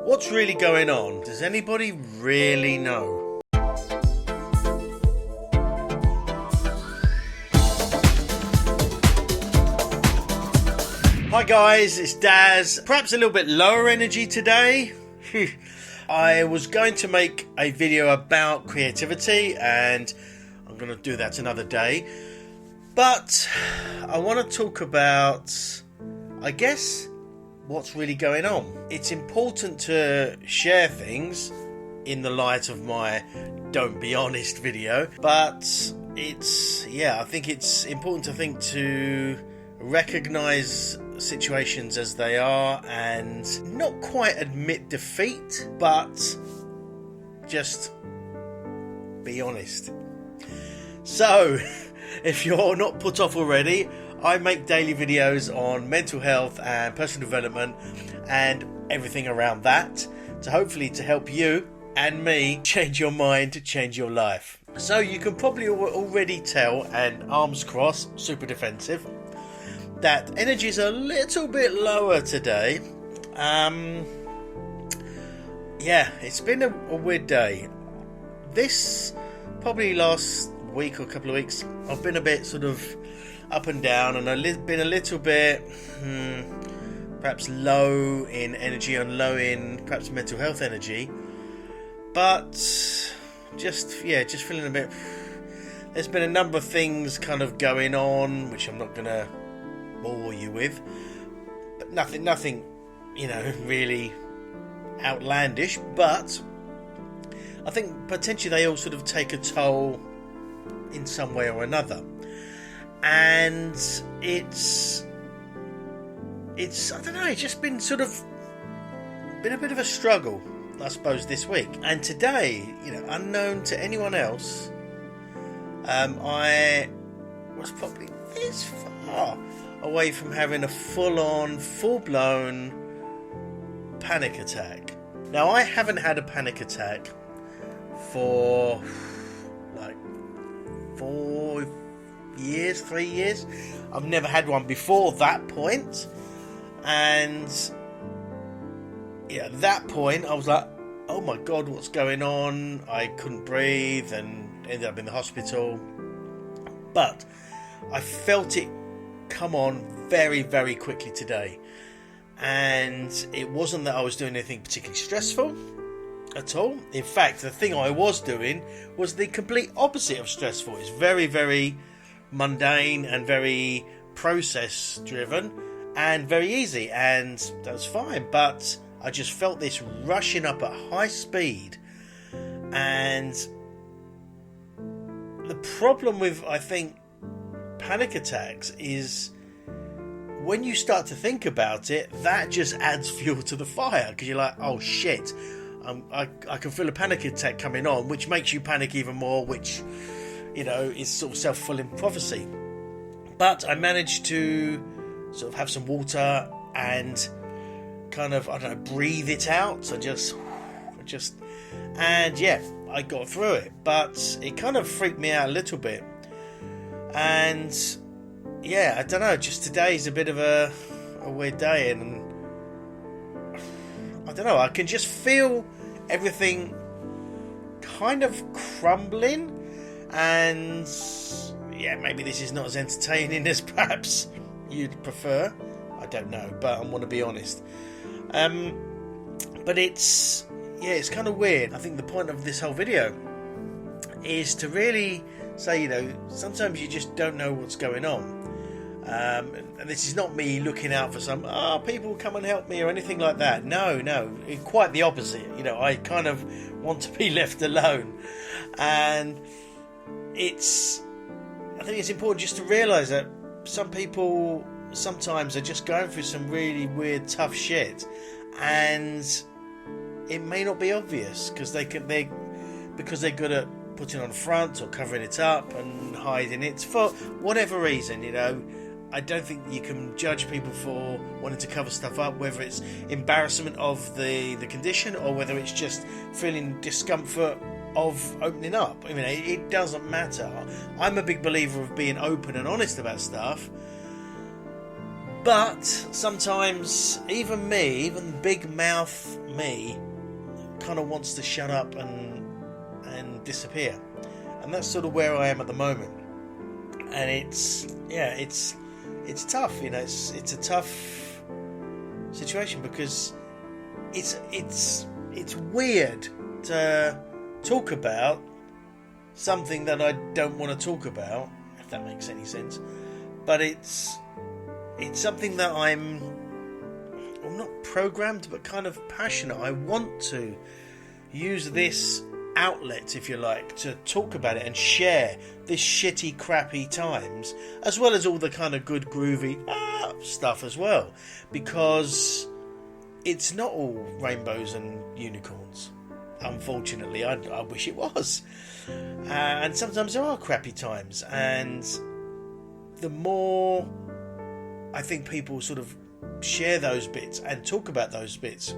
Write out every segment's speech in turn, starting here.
What's really going on? Does anybody really know? Hi guys, it's Daz. Perhaps a little bit lower energy today. I was going to make a video about creativity and I'm going to do that another day. But I want to talk about, I guess, what's really going on. It's important to share things in the light of my Don't Be Honest video, but I think it's important to recognise situations as they are and not quite admit defeat, but just be honest. So, if you're not put off already, I make daily videos on mental health and personal development and everything around that, to hopefully to help you and me change your mind, change your life. So you can probably already tell, and arms crossed, super defensive, that energy is a little bit lower today. It's been a weird day. This probably last week or a couple of weeks, I've been a bit sort of up and down, and I've been a little bit perhaps low in energy and low in perhaps mental health energy, but just feeling a bit. There's been a number of things kind of going on which I'm not gonna bore you with, but nothing really outlandish, but I think potentially they all sort of take a toll in some way or another. And it's I don't know, it's just been a bit of a struggle, I suppose, this week. And today, unknown to anyone else, I was probably this far away from having a full-blown panic attack. Now, I haven't had a panic attack for like 3 years. I've never had one before that point, and at that point I was like, oh my god, what's going on? I couldn't breathe and ended up in the hospital. But I felt it come on very, very quickly today, and it wasn't that I was doing anything particularly stressful at all. In fact, the thing I was doing was the complete opposite of stressful. It's very, very mundane and very process driven and very easy, and that's fine. But I just felt this rushing up at high speed, and the problem with, I think, panic attacks is when you start to think about it, that just adds fuel to the fire, because you're like, oh shit, I can feel a panic attack coming on, which makes you panic even more, which is sort of self-fulfilling prophecy. But I managed to sort of have some water and kind of, breathe it out. So I got through it. But it kind of freaked me out a little bit. And I don't know, just today's a bit of a weird day, and I don't know, I can just feel everything kind of crumbling. And maybe this is not as entertaining as perhaps you'd prefer. I don't know, but I want to be honest. But it's kind of weird. I think the point of this whole video is to really say, sometimes you just don't know what's going on. And this is not me looking out for some people come and help me or anything like that. No, quite the opposite. I kind of want to be left alone, and I think it's important just to realise that some people sometimes are just going through some really weird, tough shit, and it may not be obvious because they're good at putting on a front or covering it up and hiding it for whatever reason. I don't think you can judge people for wanting to cover stuff up, whether it's embarrassment of the condition or whether it's just feeling discomfort of opening up. It doesn't matter. I'm a big believer of being open and honest about stuff, But sometimes even me, even big mouth me, kind of wants to shut up and disappear. And that's sort of where I am at the moment. And it's tough, you know, it's a tough situation, because it's weird to talk about something that I don't want to talk about, if that makes any sense. But it's something that I'm not programmed, but kind of passionate. I want to use this outlet, if you like, to talk about it and share this shitty, crappy times, as well as all the kind of good, groovy stuff as well, because it's not all rainbows and unicorns. Unfortunately, I wish it was. And sometimes there are crappy times, and the more I think people sort of share those bits and talk about those bits,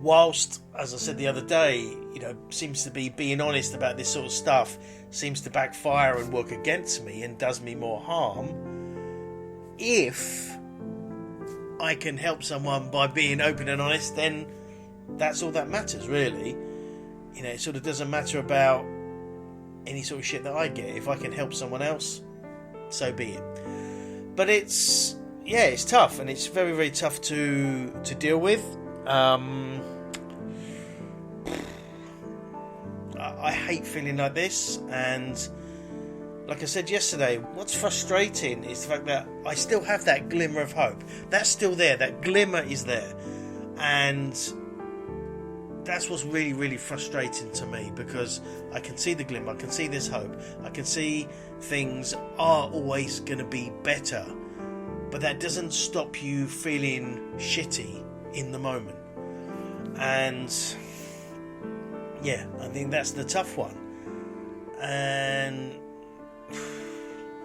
whilst, as I said the other day, you know, seems to be being honest about this sort of stuff seems to backfire and work against me and does me more harm. If I can help someone by being open and honest, then that's all that matters, really. You know, it sort of doesn't matter about any sort of shit that I get. If I can help someone else, so be it. But it's tough, and it's very, very tough to deal with. I hate feeling like this, and like I said yesterday, what's frustrating is the fact that I still have that glimmer of hope. That's still there, that glimmer is there, and that's what's really, really frustrating to me, because I can see the glimmer, I can see this hope, I can see things are always going to be better, but that doesn't stop you feeling shitty in the moment. And yeah, I think that's the tough one. And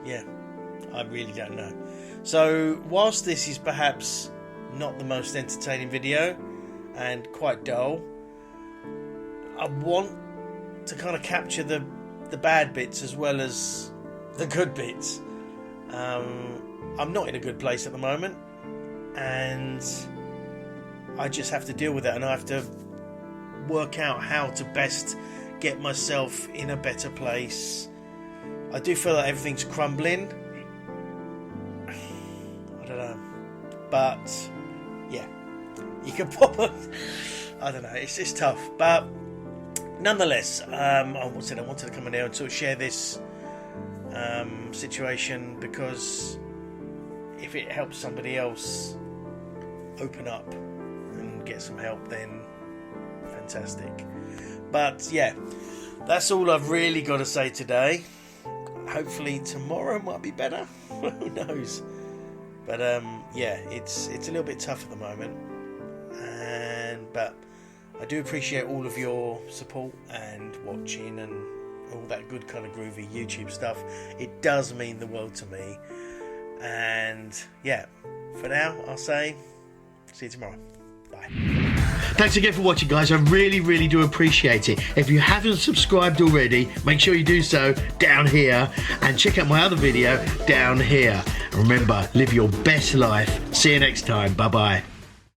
yeah, I really don't know. So whilst this is perhaps not the most entertaining video and quite dull, I want to kind of capture the bad bits as well as the good bits. I'm not in a good place at the moment, and I just have to deal with it, and I have to work out how to best get myself in a better place. I do feel like everything's crumbling. I don't know, but yeah, you can probably, I don't know, it's tough, but nonetheless, I wanted to come in here and sort of share this situation, because if it helps somebody else open up and get some help, then fantastic. But yeah, that's all I've really got to say today. Hopefully tomorrow might be better. Who knows? But yeah, it's a little bit tough at the moment, but I do appreciate all of your support and watching and all that good kind of groovy YouTube stuff. It does mean the world to me. And yeah, for now, I'll say see you tomorrow. Bye. Thanks again for watching, guys. I really, really do appreciate it. If you haven't subscribed already, make sure you do so down here, and check out my other video down here. And remember, live your best life. See you next time. Bye-bye.